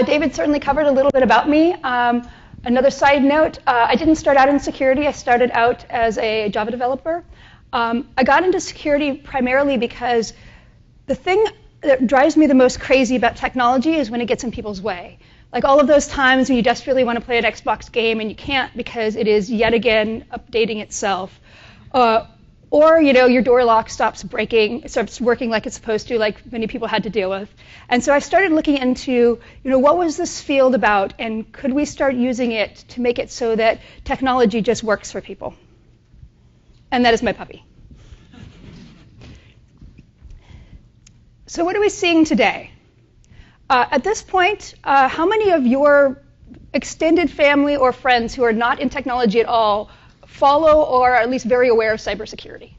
David certainly covered a little bit about me. Another side note, I didn't start out in security. I started out as a Java developer. I got into security primarily because the thing that drives me the most crazy about technology is when it gets in people's way. Like all of those times when you desperately want to play an Xbox game and you can't because it is yet again updating itself. Or your door lock stops working like it's supposed to, like many people had to deal with. And so I started looking into, what was this field about, and could we start using it to make it so that technology just works for people? And that is my puppy. So what are we seeing today? At this point, how many of your extended family or friends who are not in technology at all follow or are at least very aware of cybersecurity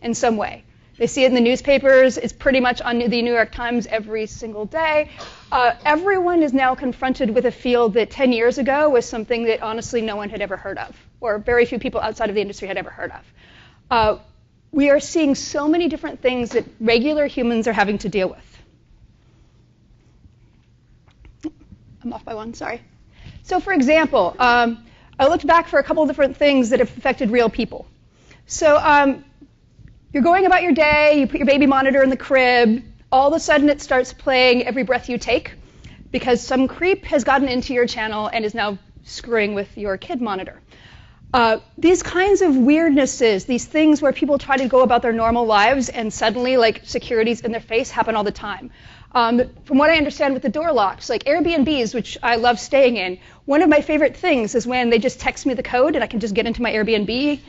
in some way? They see it in the newspapers. It's pretty much on the New York Times every single day. Everyone is now confronted with a field that 10 years ago was something that honestly no one had ever heard of, or very few people outside of the industry had ever heard of. We are seeing so many different things that regular humans are having to deal with. I'm off by one, sorry. So for example, I looked back for a couple of different things that have affected real people. So you're going about your day, you put your baby monitor in the crib, all of a sudden it starts playing Every Breath You Take because some creep has gotten into your channel and is now screwing with your kid monitor. These kinds of weirdnesses, these things where people try to go about their normal lives and suddenly like security's in their face happen all the time. From what I understand with the door locks, like Airbnbs, which I love staying in, one of my favorite things is when they just text me the code and I can just get into my Airbnb.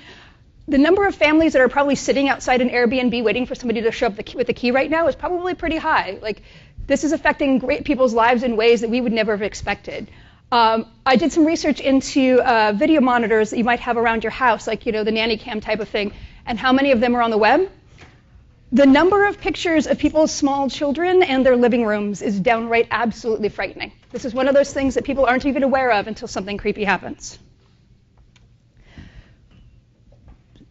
The number of families that are probably sitting outside an Airbnb waiting for somebody to show up with the key right now is probably pretty high. Like, this is affecting great people's lives in ways that we would never have expected. I did some research into video monitors that you might have around your house, like the nanny cam type of thing, and how many of them are on the web. The number of pictures of people's small children and their living rooms is downright absolutely frightening. This is one of those things that people aren't even aware of until something creepy happens.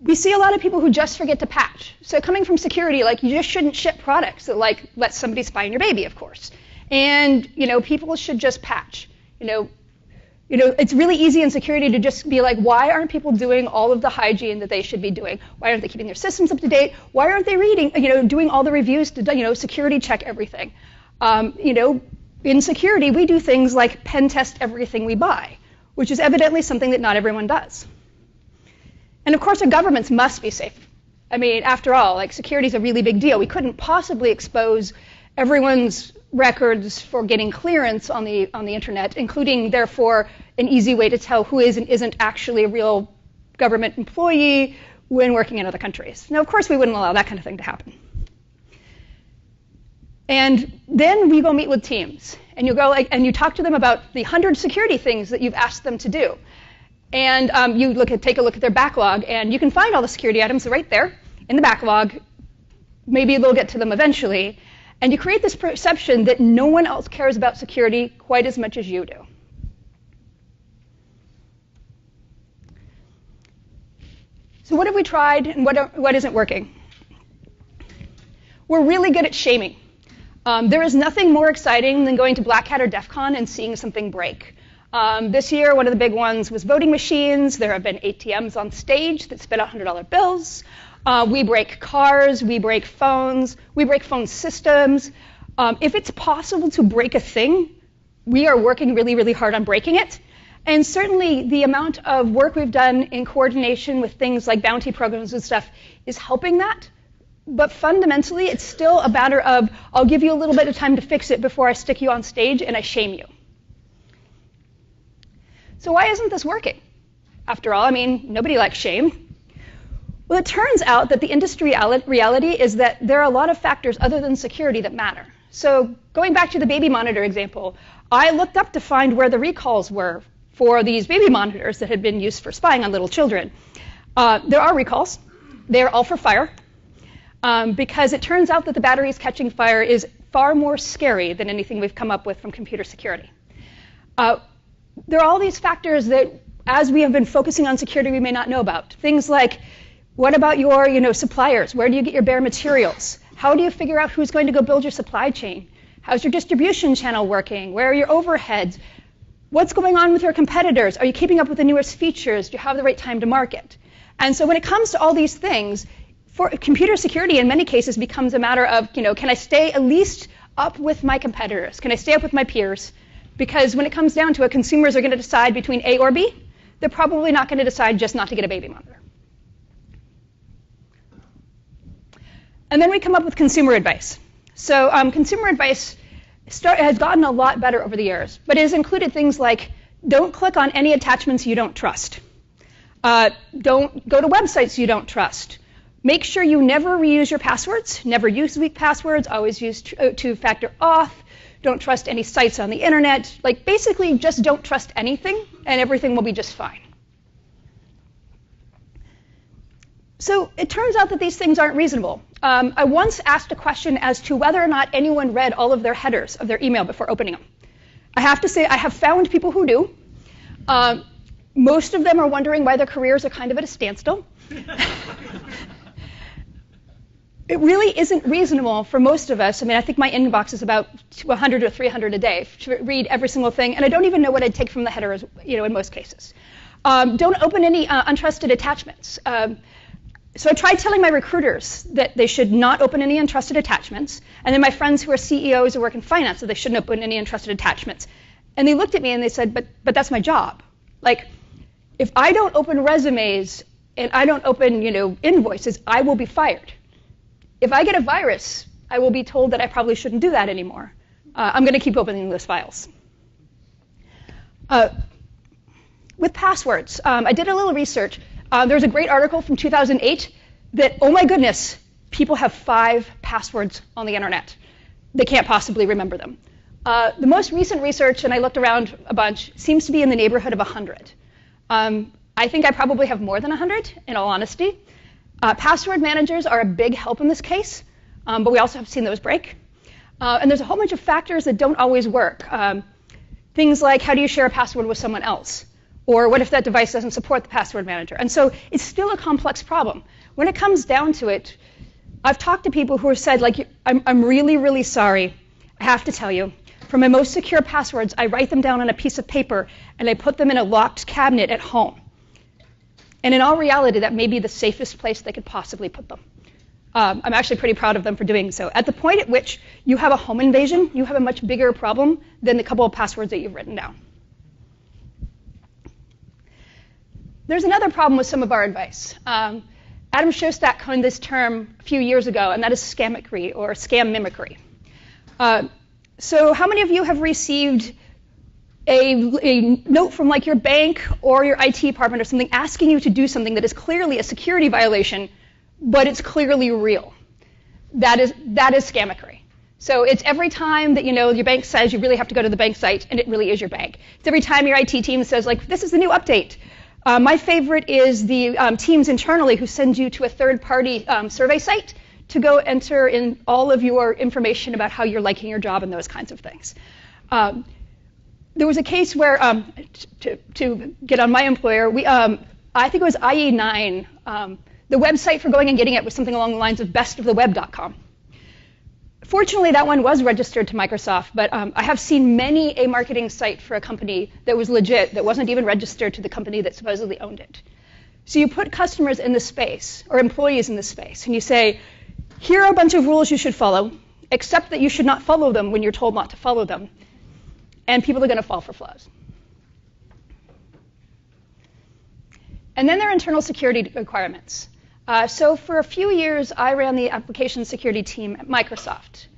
We see a lot of people who just forget to patch. So coming from security, like, you just shouldn't ship products that like let somebody spy on your baby, of course. And people should just patch. It's really easy in security to just be like, why aren't people doing all of the hygiene that they should be doing? Why aren't they keeping their systems up to date? Why aren't they doing all the reviews to, security check everything? In security, we do things like pen test everything we buy, which is evidently something that not everyone does. And of course, our governments must be safe. I mean, after all, like, security is a really big deal. We couldn't possibly expose everyone's records for getting clearance on the internet, including, therefore, an easy way to tell who is and isn't actually a real government employee when working in other countries. Now, of course, we wouldn't allow that kind of thing to happen. And then we go meet with teams, and you go and you talk to them about the 100 security things that you've asked them to do. And you take a look at their backlog, and you can find all the security items right there in the backlog. Maybe they'll get to them eventually. And you create this perception that no one else cares about security quite as much as you do. So what have we tried, and what isn't working? We're really good at shaming. There is nothing more exciting than going to Black Hat or DEF CON and seeing something break. This year, one of the big ones was voting machines. There have been ATMs on stage that spit out $100 bills. We break cars, we break phones, we break phone systems. If it's possible to break a thing, we are working really, really hard on breaking it. And certainly the amount of work we've done in coordination with things like bounty programs and stuff is helping that. But fundamentally, it's still a matter of, I'll give you a little bit of time to fix it before I stick you on stage and I shame you. So why isn't this working? After all, I mean, nobody likes shame. Well, it turns out that the industry reality is that there are a lot of factors other than security that matter. So going back to the baby monitor example, I looked up to find where the recalls were for these baby monitors that had been used for spying on little children. There are recalls. They're all for fire, because it turns out that the batteries catching fire is far more scary than anything we've come up with from computer security. There are all these factors that, as we have been focusing on security, we may not know about. Things like, what about your suppliers? Where do you get your bare materials? How do you figure out who's going to go build your supply chain? How's your distribution channel working? Where are your overheads? What's going on with your competitors? Are you keeping up with the newest features? Do you have the right time to market? And so when it comes to all these things, for computer security in many cases becomes a matter of, can I stay at least up with my competitors? Can I stay up with my peers? Because when it comes down to it, consumers are going to decide between A or B. They're probably not going to decide just not to get a baby monitor. And then we come up with consumer advice. So consumer advice has gotten a lot better over the years, but it has included things like don't click on any attachments you don't trust. Don't go to websites you don't trust. Make sure you never reuse your passwords. Never use weak passwords. Always use two-factor auth. Don't trust any sites on the internet. Like basically just don't trust anything and everything will be just fine. So it turns out that these things aren't reasonable. I once asked a question as to whether or not anyone read all of their headers of their email before opening them. I have to say I have found people who do. Most of them are wondering why their careers are kind of at a standstill. It really isn't reasonable for most of us. I mean, I think my inbox is about 100 or 300 a day to read every single thing, and I don't even know what I'd take from the header, in most cases. Don't open any untrusted attachments. So I tried telling my recruiters that they should not open any untrusted attachments, and then my friends who are CEOs who work in finance that they shouldn't open any untrusted attachments. And they looked at me and they said, but that's my job. Like, if I don't open resumes and I don't open, invoices, I will be fired. If I get a virus, I will be told that I probably shouldn't do that anymore. I'm going to keep opening those files. With passwords, I did a little research. There was a great article from 2008 that, oh my goodness, people have 5 passwords on the internet. They can't possibly remember them. The most recent research, and I looked around a bunch, seems to be in the neighborhood of 100. I think I probably have more than 100, in all honesty. Password managers are a big help in this case, but we also have seen those break. And there's a whole bunch of factors that don't always work. Things like, how do you share a password with someone else? Or what if that device doesn't support the password manager? And so it's still a complex problem. When it comes down to it, I've talked to people who have said, like, I'm really, really sorry. I have to tell you, for my most secure passwords, I write them down on a piece of paper and I put them in a locked cabinet at home. And in all reality, that may be the safest place they could possibly put them. I'm actually pretty proud of them for doing so. At the point at which you have a home invasion, you have a much bigger problem than the couple of passwords that you've written down. There's another problem with some of our advice. Adam Shostak coined this term a few years ago, and that is scammery or scam mimicry. So how many of you have received a note from like your bank or your IT department or something asking you to do something that is clearly a security violation, but it's clearly real? That is scammery. So it's every time that your bank says you really have to go to the bank site, and it really is your bank. It's every time your IT team says, like, this is the new update. My favorite is the teams internally who send you to a third-party survey site to go enter in all of your information about how you're liking your job and those kinds of things. There was a case where, to get on my employer, I think it was IE9, the website for going and getting it was something along the lines of bestoftheweb.com. Fortunately, that one was registered to Microsoft, but I have seen many a marketing site for a company that was legit, that wasn't even registered to the company that supposedly owned it. So you put customers in this space, or employees in this space, and you say, here are a bunch of rules you should follow, except that you should not follow them when you're told not to follow them. And people are going to fall for flaws. And then there are internal security requirements. So for a few years, I ran the application security team at Microsoft.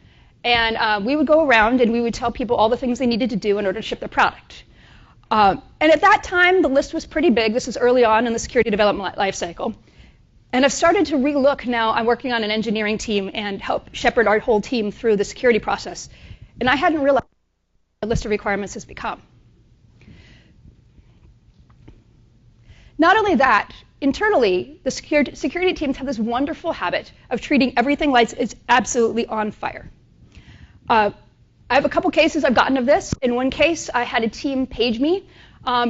And we would go around and we would tell people all the things they needed to do in order to ship their product. And at that time, the list was pretty big. This is early on in the security development lifecycle. And I've started to relook now. I'm working on an engineering team and help shepherd our whole team through the security process. And I hadn't realized what the list of requirements has become. Not only that, internally, the security teams have this wonderful habit of treating everything like it's absolutely on fire. I have a couple cases I've gotten of this. In one case, I had a team page me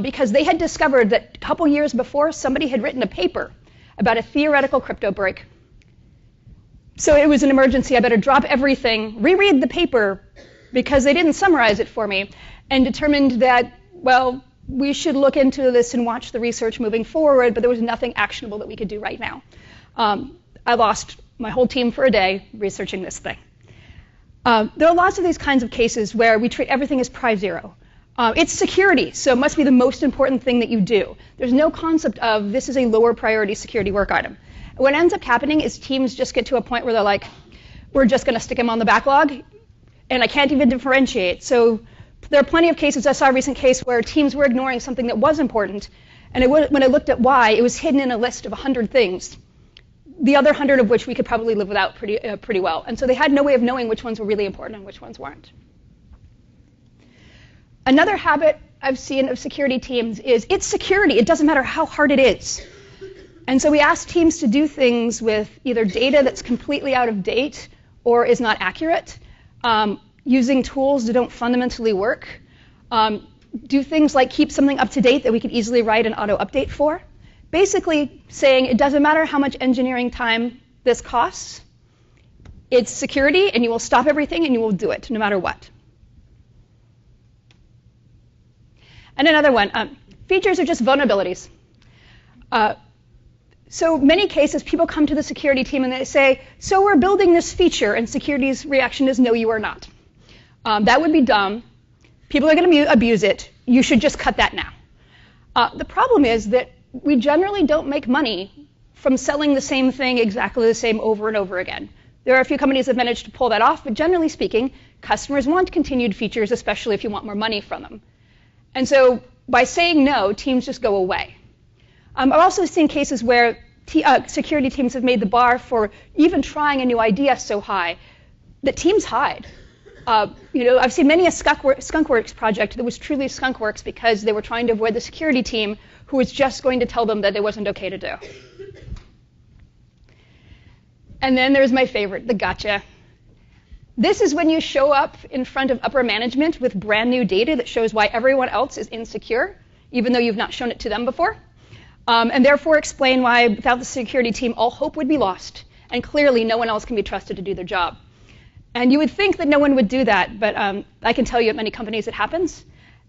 because they had discovered that a couple years before, somebody had written a paper about a theoretical crypto break. So it was an emergency. I better drop everything, reread the paper, because they didn't summarize it for me, and determined that, well, we should look into this and watch the research moving forward, but there was nothing actionable that we could do right now. I lost my whole team for a day researching this thing. There are lots of these kinds of cases where we treat everything as prize zero. It's security, so it must be the most important thing that you do. There's no concept of this is a lower priority security work item. What ends up happening is teams just get to a point where they're like, we're just going to stick them on the backlog, and I can't even differentiate. So there are plenty of cases. I saw a recent case where teams were ignoring something that was important, and when I looked at why, it was hidden in a list of 100 things, the other 100 of which we could probably live without pretty well. And so they had no way of knowing which ones were really important and which ones weren't. Another habit I've seen of security teams is it's security. It doesn't matter how hard it is. And so we ask teams to do things with either data that's completely out of date or is not accurate, using tools that don't fundamentally work, do things like keep something up to date that we could easily write an auto update for. Basically saying it doesn't matter how much engineering time this costs, it's security and you will stop everything and you will do it no matter what. And another one, features are just vulnerabilities. So many cases, people come to the security team and they say, so we're building this feature, and security's reaction is, no, you are not. That would be dumb. People are going to abuse it. You should just cut that now. The problem is that we generally don't make money from selling the same thing exactly the same over and over again. There are a few companies that have managed to pull that off, but generally speaking, customers want continued features, especially if you want more money from them. And so by saying no, teams just go away. I've also seen cases where security teams have made the bar for even trying a new idea so high that teams hide. I've seen many a skunkworks project that was truly skunkworks because they were trying to avoid the security team who was just going to tell them that it wasn't okay to do. And then there's my favorite, the gotcha. This is when you show up in front of upper management with brand new data that shows why everyone else is insecure, even though you've not shown it to them before, and therefore explain why without the security team all hope would be lost, and clearly no one else can be trusted to do their job. And you would think that no one would do that, but I can tell you at many companies it happens.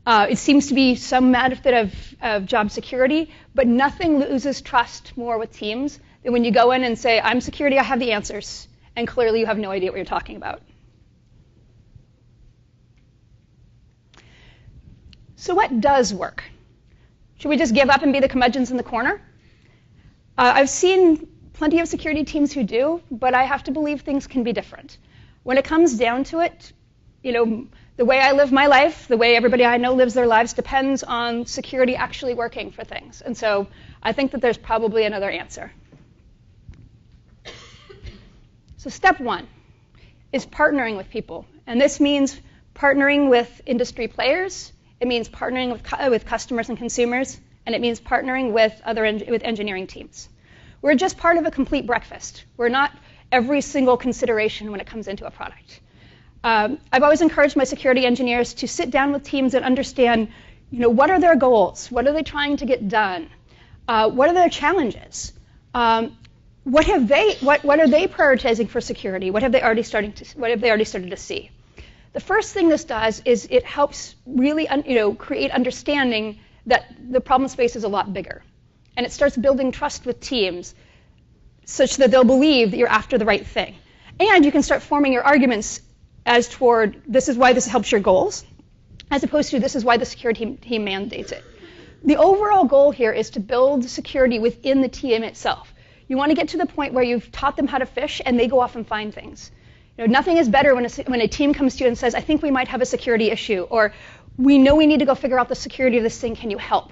It seems to be some method of job security, but nothing loses trust more with teams than when you go in and say, I'm security, I have the answers, and clearly you have no idea what you're talking about. So what does work? Should we just give up and be the curmudgeons in the corner? I've seen plenty of security teams who do, but I have to believe things can be different. When it comes down to it, the way I live my life, the way everybody I know lives their lives depends on security actually working for things. And so I think that there's probably another answer. So step one is partnering with people. And this means partnering with industry players. It means partnering with customers and consumers. And it means partnering with with engineering teams. We're just part of a complete breakfast. We're not every single consideration when it comes into a product. I've always encouraged my security engineers to sit down with teams and understand, what are their goals? What are they trying to get done? What are their challenges? What are they prioritizing for security? What have they already started to see? The first thing this does is it helps really create understanding that the problem space is a lot bigger. And it starts building trust with teams such that they'll believe that you're after the right thing. And you can start forming your arguments as toward this is why this helps your goals, as opposed to this is why the security team mandates it. The overall goal here is to build security within the team itself. You want to get to the point where you've taught them how to fish and they go off and find things. Nothing is better when a team comes to you and says, I think we might have a security issue, or we know we need to go figure out the security of this thing, can you help?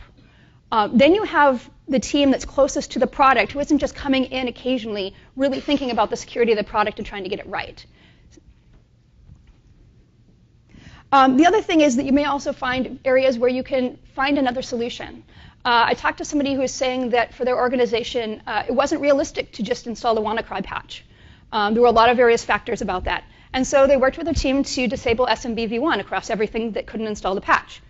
Then you have the team that's closest to the product who isn't just coming in occasionally, really thinking about the security of the product and trying to get it right. The other thing is that you may also find areas where you can find another solution. I talked to somebody who was saying that for their organization, it wasn't realistic to just install a WannaCry patch. There were a lot of various factors about that. And so they worked with a team to disable SMB v1 across everything that couldn't install the patch.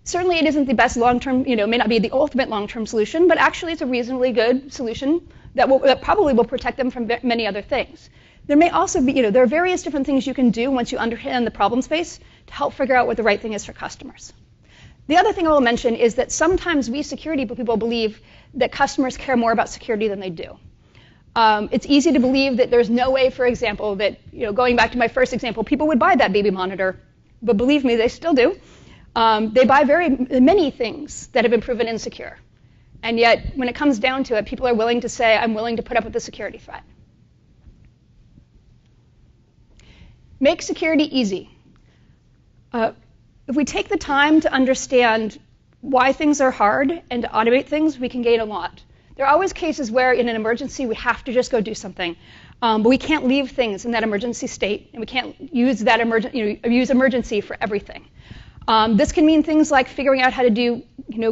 Certainly it isn't the best long-term, may not be the ultimate long-term solution, but actually it's a reasonably good solution that probably will protect them from many other things. There may also be, there are various different things you can do once you understand the problem space to help figure out what the right thing is for customers. The other thing I will mention is that sometimes we security people believe that customers care more about security than they do. It's easy to believe that there's no way, for example, that, going back to my first example, people would buy that baby monitor, but believe me, they still do. They buy many things that have been proven insecure. And yet, when it comes down to it, people are willing to say, I'm willing to put up with the security threat. Make security easy. If we take the time to understand why things are hard and to automate things, we can gain a lot. There are always cases where in an emergency we have to just go do something, but we can't leave things in that emergency state, and we can't use that use emergency for everything. This can mean things like figuring out how to do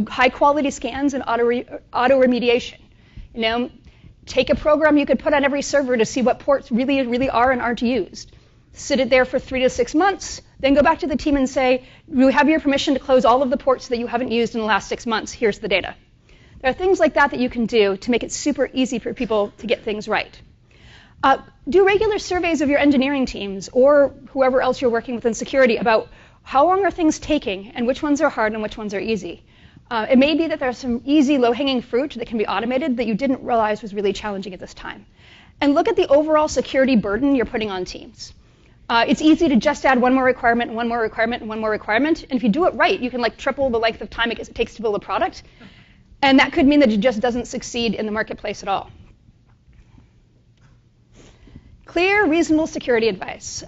high-quality scans and auto remediation. Take a program you could put on every server to see what ports really are and aren't used. Sit it there for 3 to 6 months, then go back to the team and say, we have your permission to close all of the ports that you haven't used in the last 6 months. Here's the data. There are things like that that you can do to make it super easy for people to get things right. Do regular surveys of your engineering teams or whoever else you're working with in security about how long are things taking and which ones are hard and which ones are easy. It may be that there's some easy, low-hanging fruit that can be automated that you didn't realize was really challenging at this time. And look at the overall security burden you're putting on teams. It's easy to just add one more requirement, and one more requirement, and one more requirement. And if you do it right, you can triple the length of time it takes to build a product. And that could mean that it just doesn't succeed in the marketplace at all. Clear, reasonable security advice.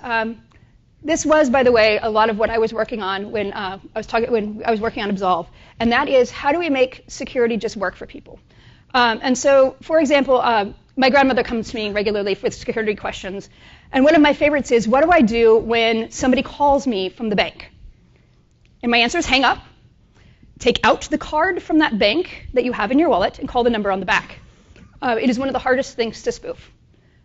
This was, by the way, a lot of what I was working on when I was working on Absolve. And that is, how do we make security just work for people? And so, for example, my grandmother comes to me regularly with security questions. And one of my favorites is, what do I do when somebody calls me from the bank? And my answer is hang up, take out the card from that bank that you have in your wallet, and call the number on the back. It is one of the hardest things to spoof.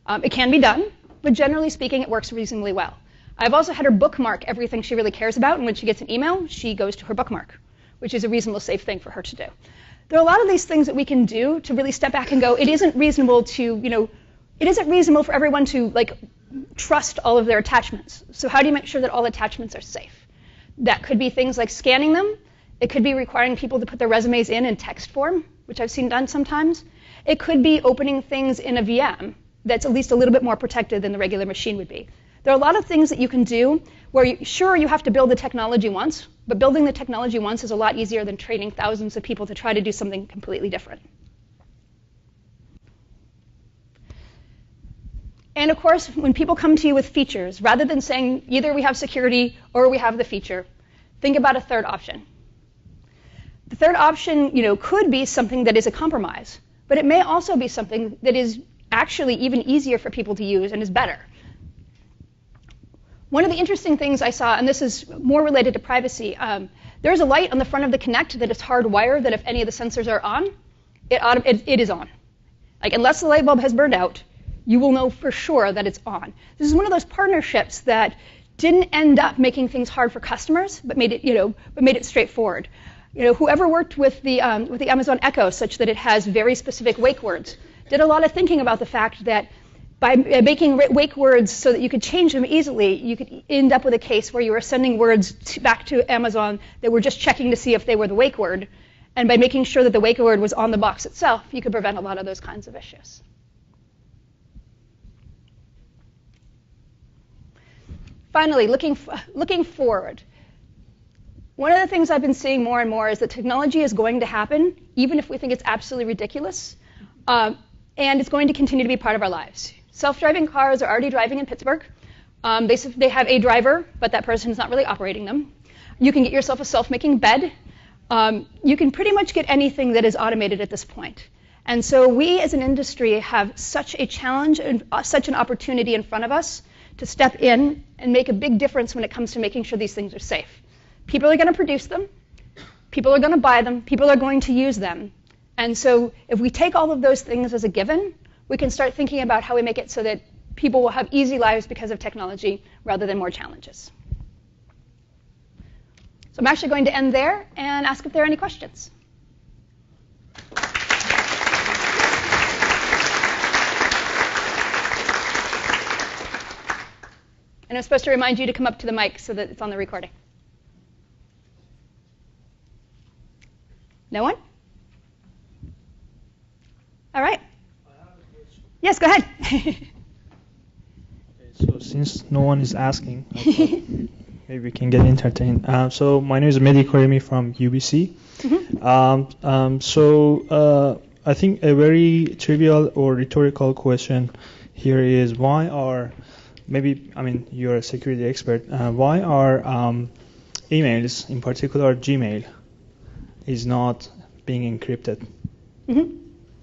It can be done, but generally speaking, it works reasonably well. I've also had her bookmark everything she really cares about, and when she gets an email, she goes to her bookmark, which is a reasonable, safe thing for her to do. There are a lot of these things that we can do to really step back and go, it isn't reasonable to, it isn't reasonable for everyone to trust all of their attachments. So how do you make sure that all attachments are safe? That could be things like scanning them. It could be requiring people to put their resumes in text form, which I've seen done sometimes. It could be opening things in a VM that's at least a little bit more protected than the regular machine would be. There are a lot of things that you can do where, you have to build the technology once, but building the technology once is a lot easier than training thousands of people to try to do something completely different. And of course, when people come to you with features, rather than saying either we have security or we have the feature, think about a third option. The third option, could be something that is a compromise, but it may also be something that is actually even easier for people to use and is better. One of the interesting things I saw, and this is more related to privacy, there's a light on the front of the Kinect that is hardwired that if any of the sensors are on, it is on. Unless the light bulb has burned out, you will know for sure that it's on. This is one of those partnerships that didn't end up making things hard for customers, but made it straightforward. Whoever worked with the Amazon Echo such that it has very specific wake words did a lot of thinking about the fact that by making wake words so that you could change them easily, you could end up with a case where you were sending words back to Amazon that were just checking to see if they were the wake word. And by making sure that the wake word was on the box itself, you could prevent a lot of those kinds of issues. Finally, looking forward. One of the things I've been seeing more and more is that technology is going to happen, even if we think it's absolutely ridiculous, and it's going to continue to be part of our lives. Self-driving cars are already driving in Pittsburgh. They have a driver, but that person is not really operating them. You can get yourself a self-making bed. You can pretty much get anything that is automated at this point. And so we as an industry have such a challenge and such an opportunity in front of us to step in and make a big difference when it comes to making sure these things are safe. People are going to produce them. People are going to buy them. People are going to use them. And so if we take all of those things as a given, we can start thinking about how we make it so that people will have easy lives because of technology rather than more challenges. So I'm actually going to end there and ask if there are any questions. And I'm supposed to remind you to come up to the mic so that it's on the recording. No one? All right. I have a question. Yes, go ahead. Okay, so since no one is asking, I thought maybe we can get entertained. So my name is Mehdi Karimi from UBC. I think a very trivial or rhetorical question here is why are, you're a security expert, why are emails, in particular Gmail, is not being encrypted?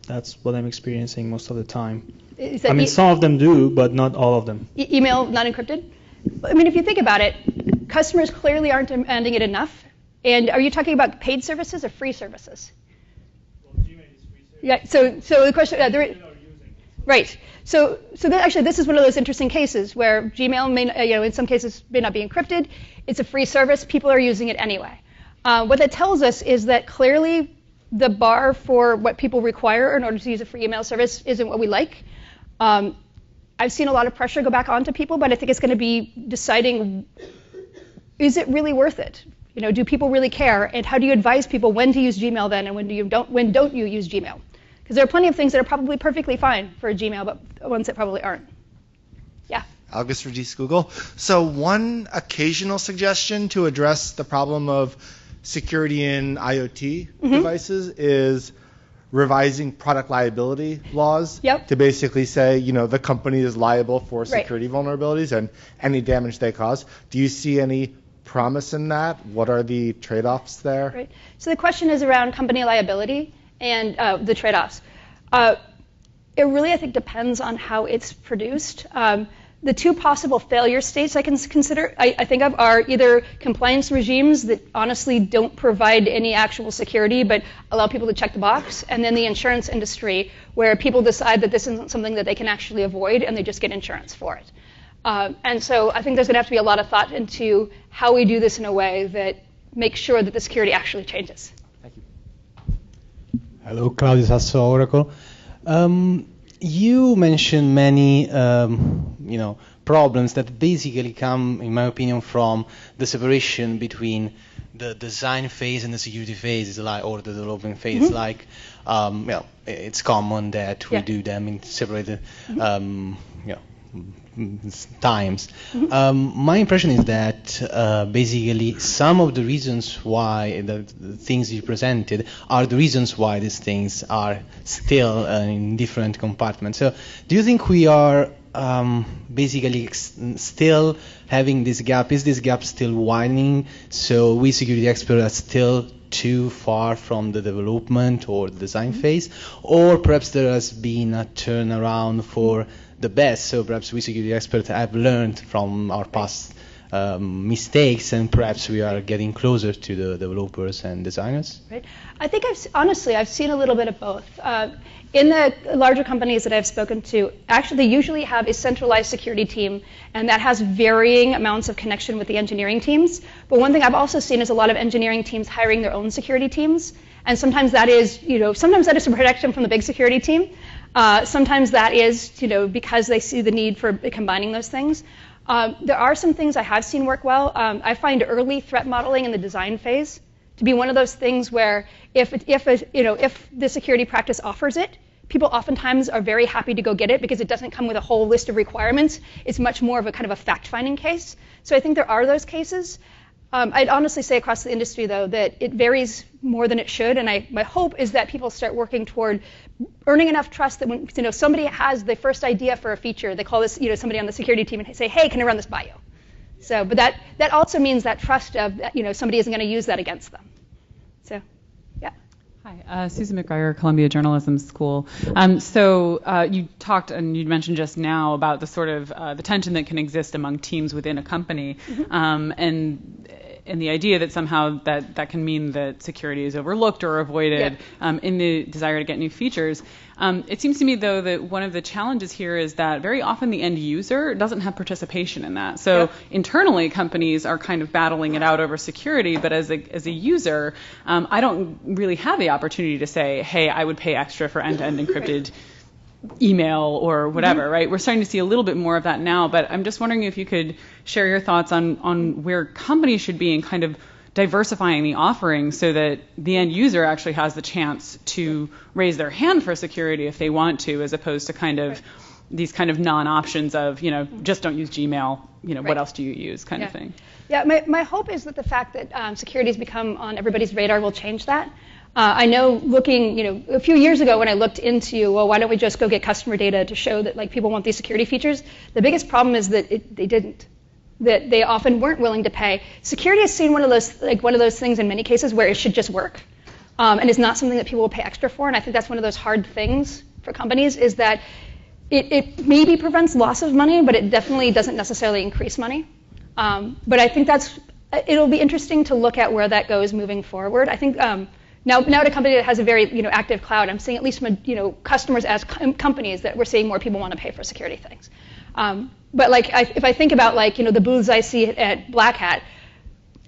That's what I'm experiencing most of the time. Some of them do, but not all of them. Email not encrypted? If you think about it, customers clearly aren't demanding it enough. And are you talking about paid services or free services? Well, Gmail is free service. Yeah. So the question, right. So this is one of those interesting cases where Gmail may, in some cases may not be encrypted. It's a free service. People are using it anyway. What that tells us is that clearly the bar for what people require in order to use a free email service isn't what we like. I've seen a lot of pressure go back onto people, but I think it's going to be deciding, is it really worth it? Do people really care? And how do you advise people when to use Gmail then, and when don't you use Gmail? Because there are plenty of things that are probably perfectly fine for Gmail, but ones that probably aren't. Yeah. August Regis, Google. So one occasional suggestion to address the problem of security in IoT devices is revising product liability laws to basically say, the company is liable for security vulnerabilities and any damage they cause. Do you see any promise in that? What are the trade-offs there? Right. So the question is around company liability and the trade-offs. It really, I think, depends on how it's produced. The two possible failure states I can consider, I think of, are either compliance regimes that honestly don't provide any actual security but allow people to check the box, and then the insurance industry where people decide that this isn't something that they can actually avoid and they just get insurance for it. And so I think there's going to have to be a lot of thought into how we do this in a way that makes sure that the security actually changes. Thank you. Hello, Claudio Sasso, Oracle. You mentioned many, problems that basically come, in my opinion, from the separation between the design phase and the security phase, or the development phase. It's common that we do them in separated, times. My impression is that basically some of the reasons why the things you presented are the reasons why these things are still in different compartments. So do you think we are basically still having this gap? Is this gap still widening? So we security experts are still too far from the development or the design phase? Or perhaps there has been a turnaround for the best, so perhaps we security experts have learned from our past mistakes, and perhaps we are getting closer to the developers and designers? Right. I think I've seen a little bit of both. In the larger companies that I've spoken to, actually they usually have a centralized security team, and that has varying amounts of connection with the engineering teams. But one thing I've also seen is a lot of engineering teams hiring their own security teams, and sometimes that is, to protect them from the big security team. Sometimes that is, because they see the need for combining those things. There are some things I have seen work well. I find early threat modeling in the design phase to be one of those things where if the security practice offers it, people oftentimes are very happy to go get it because it doesn't come with a whole list of requirements. It's much more of a kind of a fact-finding case. So I think there are those cases. I'd honestly say across the industry, though, that it varies more than it should, and my hope is that people start working toward earning enough trust that when somebody has the first idea for a feature, they call this somebody on the security team and say, hey, can I run this by you? So, but that also means that trust of somebody isn't going to use that against them. So, yeah. Hi, Susan McGregor, Columbia Journalism School. So you talked and you mentioned just now about the sort of the tension that can exist among teams within a company, and the idea that somehow that can mean that security is overlooked or avoided in the desire to get new features. It seems to me, though, that one of the challenges here is that very often the end user doesn't have participation in that. So internally, companies are kind of battling it out over security, but as a user, I don't really have the opportunity to say, hey, I would pay extra for end-to-end encrypted email or whatever, right? We're starting to see a little bit more of that now, but I'm just wondering if you could share your thoughts on where companies should be in kind of diversifying the offering so that the end user actually has the chance to raise their hand for security if they want to, as opposed to kind of these kind of non-options of, just don't use Gmail, what else do you use kind of thing. Yeah, my hope is that the fact that security has become on everybody's radar will change that. I know looking, a few years ago when I looked into, well, why don't we just go get customer data to show that people want these security features? The biggest problem is that they didn't. That they often weren't willing to pay. Security has seen one of those things in many cases where it should just work, and it's not something that people will pay extra for. And I think that's one of those hard things for companies is that it maybe prevents loss of money, but it definitely doesn't necessarily increase money. But I think it'll be interesting to look at where that goes moving forward. I think. Now at a company that has a very active cloud, I'm seeing at least from customers as companies that we're seeing more people want to pay for security things. But if I think about the booths I see at Black Hat,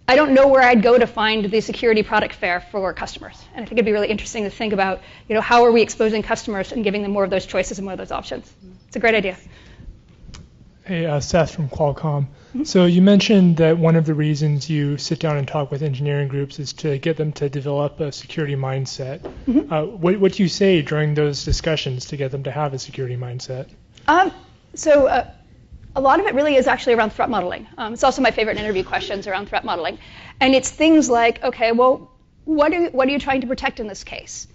I don't know where I'd go to find the security product fair for customers. And I think it'd be really interesting to think about how are we exposing customers and giving them more of those choices and more of those options. It's a great idea. Hey, Seth from Qualcomm. So you mentioned that one of the reasons you sit down and talk with engineering groups is to get them to develop a security mindset. What do you say during those discussions to get them to have a security mindset? So a lot of it really is actually around threat modeling. It's also my favorite interview questions around threat modeling. And it's things like, okay, well, what are you trying to protect in this case?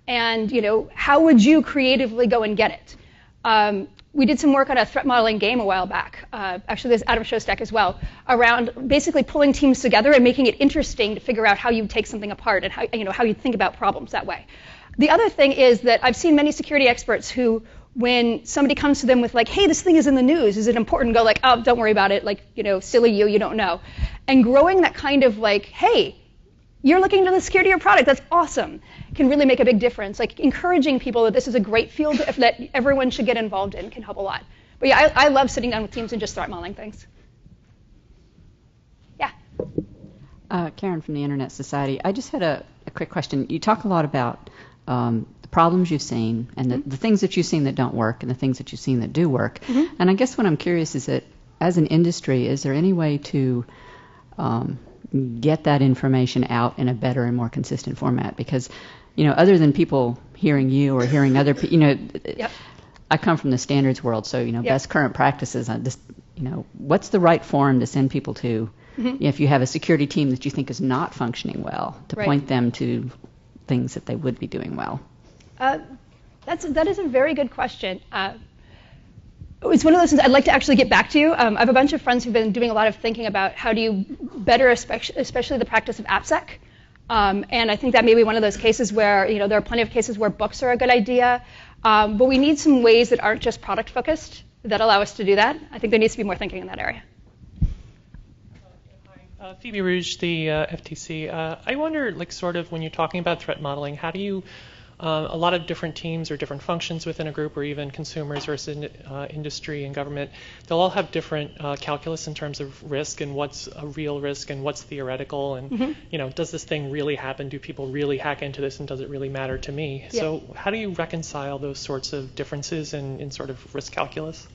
And how would you creatively go and get it? We did some work on a threat modeling game a while back. Actually, there's Adam Shostak as well, around basically pulling teams together and making it interesting to figure out how you take something apart and how you think about problems that way. The other thing is that I've seen many security experts who, when somebody comes to them with hey, this thing is in the news, is it important? Go oh, don't worry about it, silly you don't know. And growing that kind of hey, you're looking into the security of your product, that's awesome, can really make a big difference. Encouraging people that this is a great field that everyone should get involved in can help a lot. But yeah, I love sitting down with teams and just threat modeling things. Yeah. Karen from the Internet Society. I just had a quick question. You talk a lot about the problems you've seen and the things that you've seen that don't work and the things that you've seen that do work. And I guess what I'm curious is that as an industry, is there any way to get that information out in a better and more consistent format? Because, other than people hearing you or hearing other people, Yep. I come from the standards world, so, best current practices, what's the right forum to send people to if you have a security team that you think is not functioning well, to point them to things that they would be doing well? That is a very good question. It's one of those things I'd like to actually get back to you. I have a bunch of friends who've been doing a lot of thinking about how do you better, especially the practice of AppSec. And I think that may be one of those cases where, there are plenty of cases where books are a good idea. But we need some ways that aren't just product focused that allow us to do that. I think there needs to be more thinking in that area. Phoebe Rouge, the FTC. I wonder, sort of when you're talking about threat modeling, how do you a lot of different teams or different functions within a group, or even consumers versus industry and government, they'll all have different calculus in terms of risk and what's a real risk and what's theoretical, and does this thing really happen? Do people really hack into this, and does it really matter to me? Yeah. So how do you reconcile those sorts of differences in sort of risk calculus?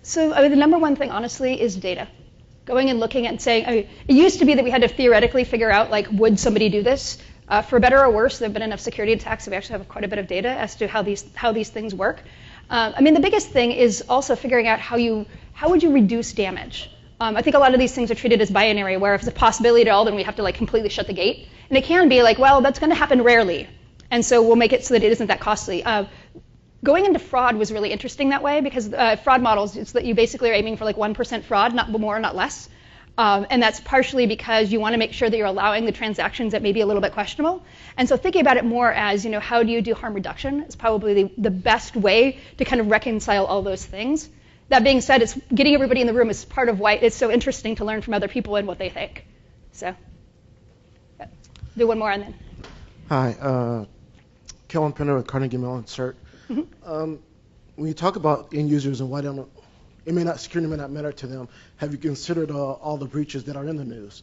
So the number one thing, honestly, is data. Going and looking and saying, it used to be that we had to theoretically figure out, would somebody do this? For better or worse, there have been enough security attacks that we actually have quite a bit of data as to how these things work. The biggest thing is also figuring out how would you reduce damage. I think a lot of these things are treated as binary, where if it's a possibility at all, then we have to completely shut the gate. And it can be well, that's going to happen rarely, and so we'll make it so that it isn't that costly. Going into fraud was really interesting that way, because fraud models, it's that you basically are aiming for 1% fraud, not more, not less. And that's partially because you want to make sure that you're allowing the transactions that may be a little bit questionable. And so thinking about it more as, how do you do harm reduction is probably the best way to kind of reconcile all those things. That being said, it's getting everybody in the room is part of why it's so interesting to learn from other people and what they think. So, do one more and then. Hi, Kellen Penner with Carnegie Mellon CERT. When you talk about end users and why security may not matter to them, have you considered all the breaches that are in the news?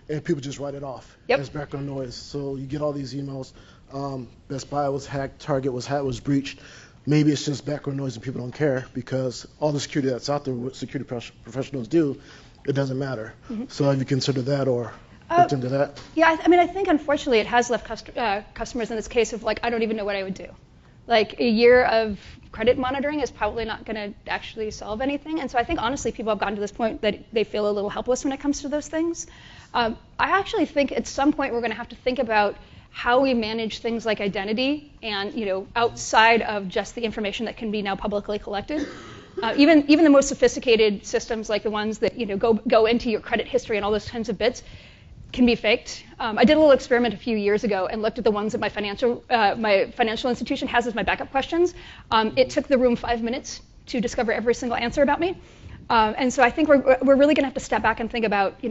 And people just write it off as background noise. So you get all these emails, Best Buy was hacked, Target was breached. maybe it's just background noise and people don't care because all the security that's out there, what security professionals do, it doesn't matter. So have you considered that or looked into that? Yeah, I mean, I think unfortunately it has left customers in this case of like, I don't even know what I would do. Like a year of credit monitoring is probably not going to actually solve anything. And so I think honestly people have gotten to this point that they feel a little helpless when it comes to those things. I actually think at some point we're going to have to think about how we manage things like identity and, outside of just the information that can be now publicly collected. Even the most sophisticated systems like the ones that, go into your credit history and all those kinds of bits can be faked. I did a little experiment a few years ago and looked at the ones that my financial institution has as my backup questions. It took the room 5 minutes to discover every single answer about me. And so I think we're really going to have to step back and think about,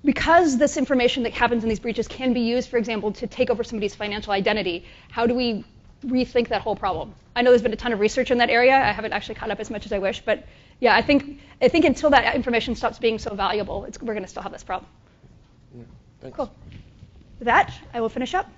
because this information that happens in these breaches can be used, for example, to take over somebody's financial identity, how do we rethink that whole problem? I know there's been a ton of research in that area. I haven't actually caught up as much as I wish, but yeah, I think until that information stops being so valuable, we're going to still have this problem. Yeah, thanks. Cool. With that, I will finish up.